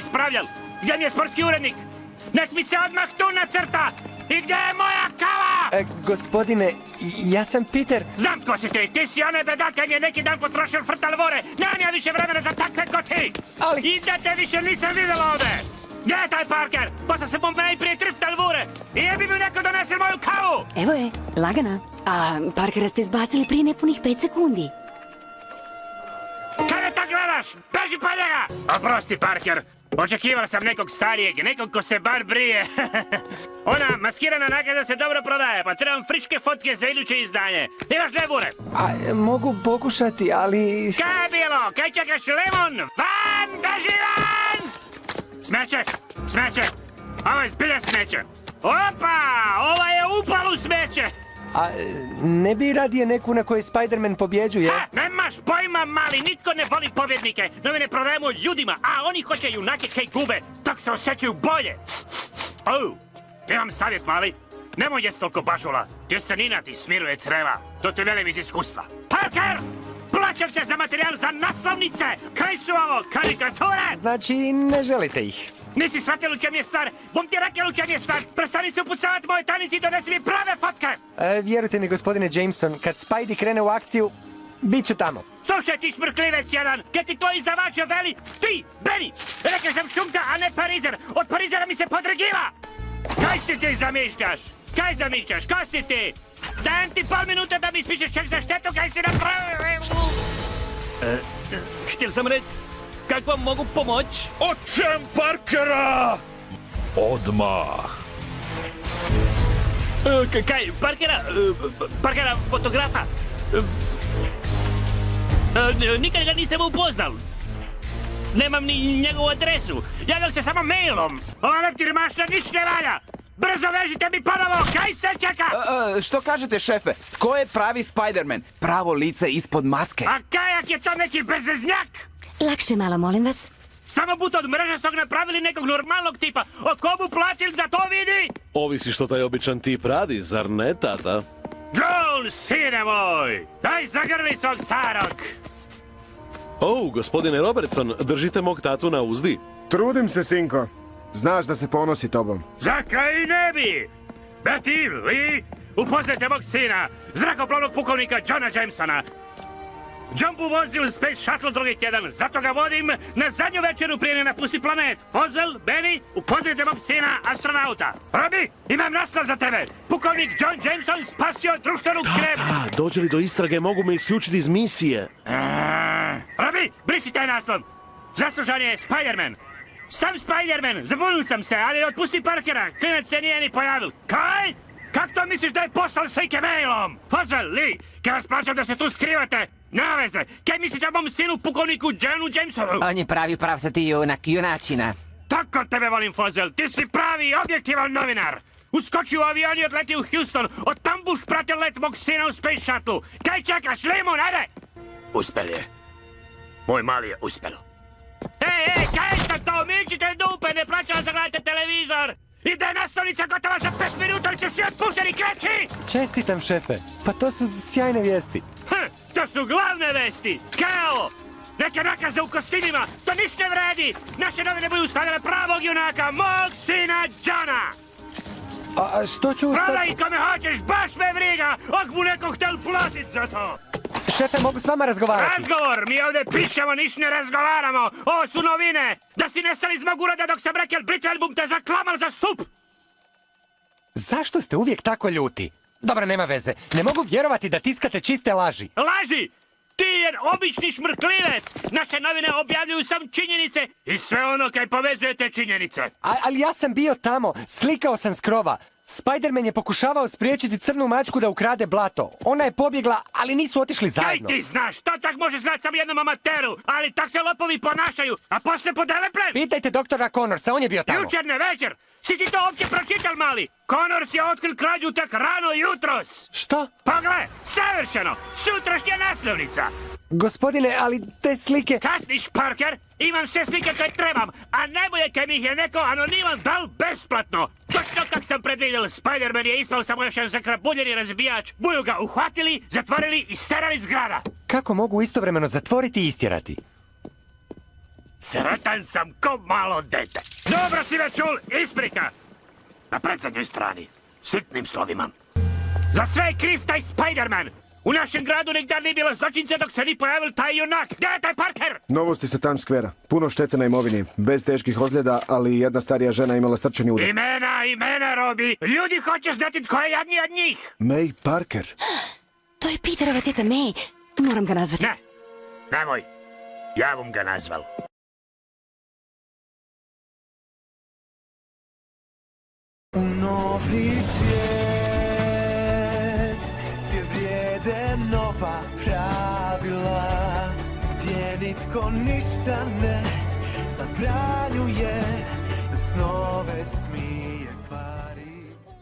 raspravljal? Gdje mi je sportski urednik? Nek mi se odmah tu nacrta! I gdje je moja kava? Gospodine, ja sam Peter. Znam tko si ti si onaj bedak kaj mi je neki dan potrošio frtal vore. Nemam ja više vremena za takve ko ti. Ali... I da te više nisam vidjela ovdje. Gdje je taj Parker? Pa sam se mu najprije triftal vore. I jebi mi neko donese moju kavu. Evo je, lagana. A Parkera ste izbacili prije nepunih 5 sekundi. Kada tak gledaš? Beži pa njega! Oprosti, Parker. Očekivala sam nekog starijeg, nekog ko se bar brije. Ona maskirana nagrada se dobro prodaje, pa trebam friške fotke za iduće izdanje. Imaš dve vure? Mogu pokušati, ali... Kaj je bilo? Kaj čekaš, lemon? Van! Beži van! Smeće! Smeće! Ovo je zbilja smeće! Opa! Ova je upal u smeće! Ne bi radije neku na kojoj Spider-Man pobjeđuje? Nemaš pojma, mali, nitko ne voli pobjednike. Novine prodajemo ljudima, a oni hoće junake kaj gube, tak se osjećaju bolje. Imam savjet, mali. Nemoj jest toliko bažula. Tjestenina ti smiruje creva. To ti velim iz iskustva. Parker! Plaćam te za materijal za naslovnice! Kaj su ovo, karikature? Znači, ne želite ih? Nisi shvatil u čem je stvar? Bom ti rekel u čem je stvar! Prestani se upucavat moje tajnici i donesi mi prave fotke! Vjerujte mi, gospodine Jameson, kad Spidey krene u akciju, bit ću tamo. Slušaj ti šmrklivec jedan, kad ti to izdavača veli, ti, Benny! Rekao sam šunka, a ne parizer! Od parizera mi se podregiva! Kaj si ti zamišljaš? Kaj zamišljaš? Ko si ti? Dajem ti pol minuta da mi ispišeš ček za štetu kaj si napravio! Htjel sam reći, kako vam mogu pomoć? Očem Parkera! Odmah! Kaj, Parkera fotografa? Nikad ga nisam upoznal. Nemam ni njegovu adresu. Javljal se samo mailom. Ova leptirimašna niš ne valja. Brzo vežite mi ponovo, kaj se čeka? Što kažete, šefe? Tko je pravi Spider-Man? Pravo lice ispod maske. A kajak je to neki bezveznjak? Lakše malo, molim vas. Samo but od mrežastog napravili nekog normalnog tipa. O komu platili da to vidi? Ovisi što taj običan tip radi, zar ne, tata? Joel, sine moj! Daj zagrli svog starog! Gospodine Robertson, držite mog tatu na uzdi. Trudim se, sinko. Znaš da se ponosi tobom. Zakaj ne bi? Betty, Lee, upoznajte mog sina, zrakoplovnog pukovnika Johna Jamesona. John bu vozil Space Shuttle drugi tjedan, zato ga vodim na zadnju večeru prije ne napusti planet. Pozel, Benny, upoznajte mog sina, astronauta. Robi, imam naslov za tebe. Pukovnik John Jameson spasio društvenu kremu. Tata, dođe li do istrage, mogu me isključiti iz misije. Robi, briši taj naslov. Zaslužan je Spider-Man. Sam Spider-Man, zabunil sam se, ali otpusti Parkera. Klinac se nije ni pojavil. Kaj? Kak to misliš da je poslal slike mailom? Pozel, Lee, kaj vas plaćam da se tu skrivate? Nema veze, kaj mislite o mom sinu pukovniku Johnu Jamesonu? On je pravi pravcati junak, junačina. Tako tebe volim, Fozel, ti si pravi objektivan novinar. Uskoči u avion i odleti u Houston, od tam buš pratio let mog sina u Space Shuttle. Kaj čekaš, Limon, ajde! Uspel je. Moj mali je uspel. Ej, kaj sam to, mičite dupe, ne plaćam vas da gledate televizor! Ide naslovnica gotova za 5 minuta, ali se svi otpušteni, kreći! Čestitam, šefe. Pa to su sjajne vijesti. To su glavne vesti! Kao! Neke nakaze u kostimima, to niš ne vredi! Naše novine budu stavljale pravog junaka, mog sina Johna! A što ću sad... Prodaj kome hoćeš, baš me vriga! Ok mu neko htel platit za to! Šefe, mogu s vama razgovarati? Razgovor! Mi ovdje pišemo, niš ne razgovaramo! Ovo su novine! Da si nestali iz mog ureda dok sam rekel Britwell bum te zaklamal za stup! Zašto ste uvijek tako ljuti? Dobro, nema veze. Ne mogu vjerovati da tiskate čiste laži. Laži! Ti je obični šmrklivec! Naše novine objavljuju sam činjenice i sve ono kaj povezuje te činjenice. Ali ja sam bio tamo, slikao sam s krova. Spider-Man je pokušavao spriječiti crnu mačku da ukrade blato. Ona je pobjegla, ali nisu otišli zajedno. Kaj ti znaš? To tak može znati samo jednom amateru, ali tak se lopovi ponašaju, a poslije podele plen. Pitajte doktora Connorsa, on je bio tamo. Jučer ne večer! Si ti to uopće pročital, mali? Connors je otkril krađu tek rano jutros. Što? Pogle, savršeno! Sutrašnja naslovnica! Gospodine, ali te slike... Kasniš, Parker! Imam sve slike koje trebam, a najbolje kaj mi ih je neko anoniman dal besplatno. Točno kak sam predvidjel, Spider-Man je ispao samo još jedan zakrabuljeni razbijač. Buju ga uhvatili, zatvorili i sterali zgrada. Kako mogu istovremeno zatvoriti i istjerati? Sretan sam ko malo dete. Dobro si me čul, isprika. Na predzadnjoj strani, sitnim slovima. Za sve je kriv taj Spider-Man. U našem gradu nikad nije bilo zločince dok se ni pojavil taj junak. Gdje je taj Parker? Novosti sa Times Square-a. Puno štete na imovini. Bez teških ozljeda, ali jedna starija žena imala srčani udar. Imena, Robi. Ljudi hoće znati tko je jadniji od njih. May Parker. To je Peterova teta May. Moram ga nazvati. Ne, nemoj. Ja bom ga nazval. U novi svijet gdje vrijede nova pravila, gdje nitko ništa ne zabranjuje, da snove smije.